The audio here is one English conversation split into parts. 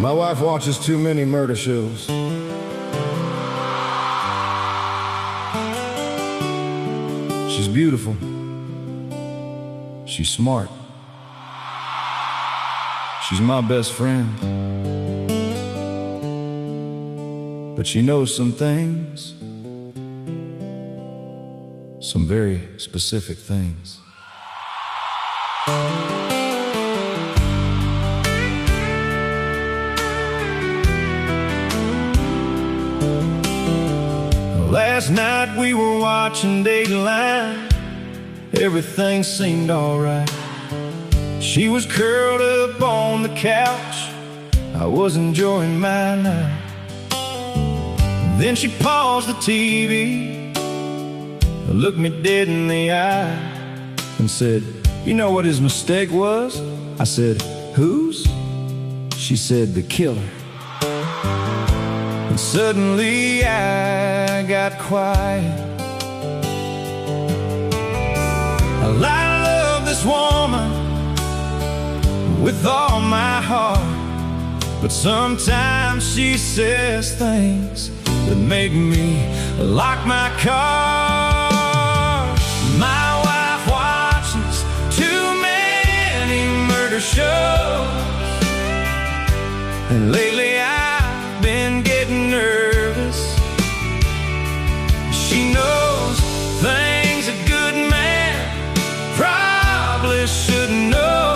My wife watches too many murder shows. She's beautiful. She's smart. She's my best friend. But she knows some things, some very specific things. Last night we were watching Dateline. Everything seemed alright. She was curled up on the couch. I was enjoying my night. Then she paused the TV, looked me dead in the eye, and said, "You know what his mistake was?" I said, "Whose?" She said, "The killer." And suddenly I got quiet. I love this woman with all my heart, but sometimes she says things that make me lock my car. My wife watches too many murder shows, and lately I've been getting nervous. She knows things a good man probably shouldn't know,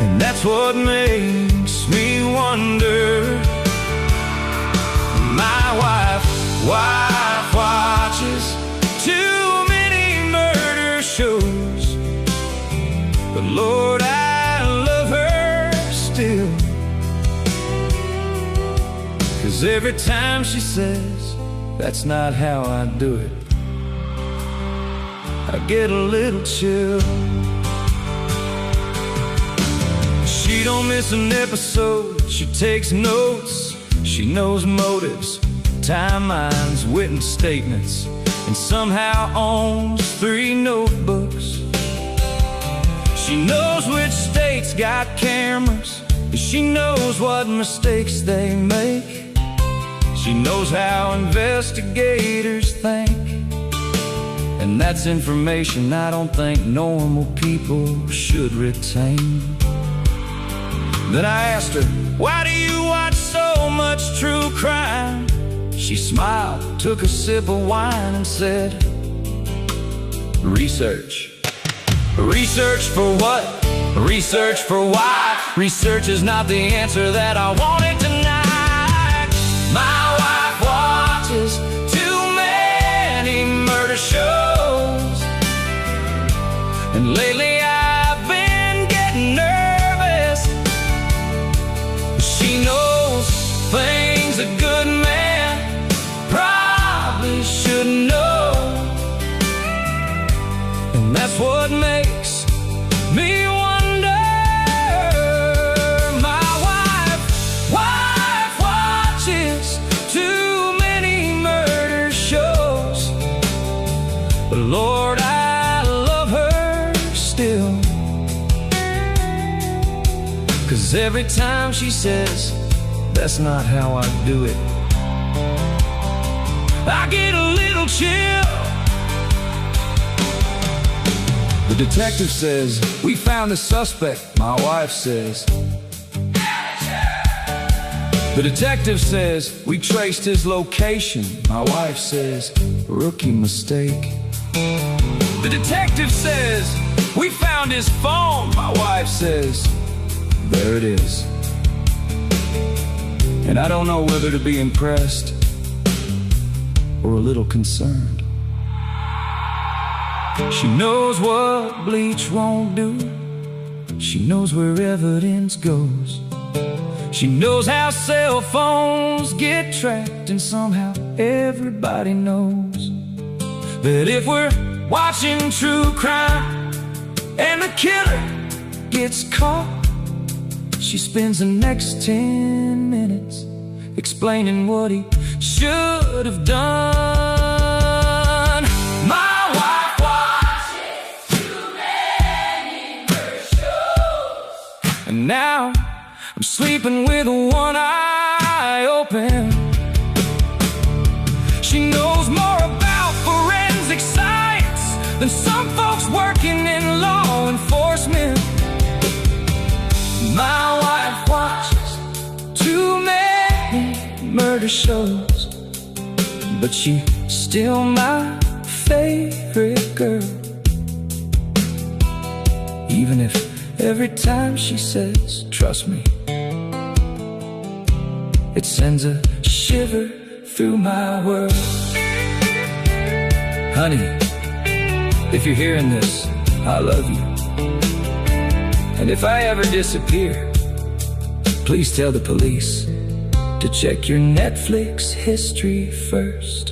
and that's what makes me wonder. My wife watches too many murder shows, but Lord, I love her still. 'Cause every time she says, "That's not how I do it," I get a little chill. She don't miss an episode, she takes notes. She knows motives, timelines, witness statements, and somehow owns 3 notebooks. She knows which states got cameras. She knows what mistakes they make. She knows how investigators think, and that's information I don't think normal people should retain. Then I asked her, "Why do you watch so much true crime?" She smiled, took a sip of wine, and said, "Research." Research for what? Research for why? Research is not the answer that I wanted tonight. My wife watches too many murder shows, and lately I've been getting nervous. She knows things a good man probably shouldn't know, and that's what makes me wonder. My wife watches too many murder shows, but Lord, I love her still. 'Cause every time she says, "That's not how I do it," I get a little chill. The detective says, "We found a suspect." My wife says, the detective says, "We traced his location." My wife says, "Rookie mistake." The detective says, "We found his phone." My wife says, "There it is." And I don't know whether to be impressed or a little concerned. She knows what bleach won't do. She knows where evidence goes. She knows how cell phones get tracked, and somehow everybody knows that if we're watching true crime and the killer gets caught, she spends the next 10 minutes explaining what he should have done. My wife watches too many murder shows, and now I'm sleeping with one eye open. She knows more about forensic science than some folks working in law enforcement. My wife watches too many murder shows, but she's still my favorite girl. Even if every time she says, trust me, it sends a shiver through my world. Honey, if you're hearing this, I love you. And if I ever disappear, please tell the police to check your Netflix history first.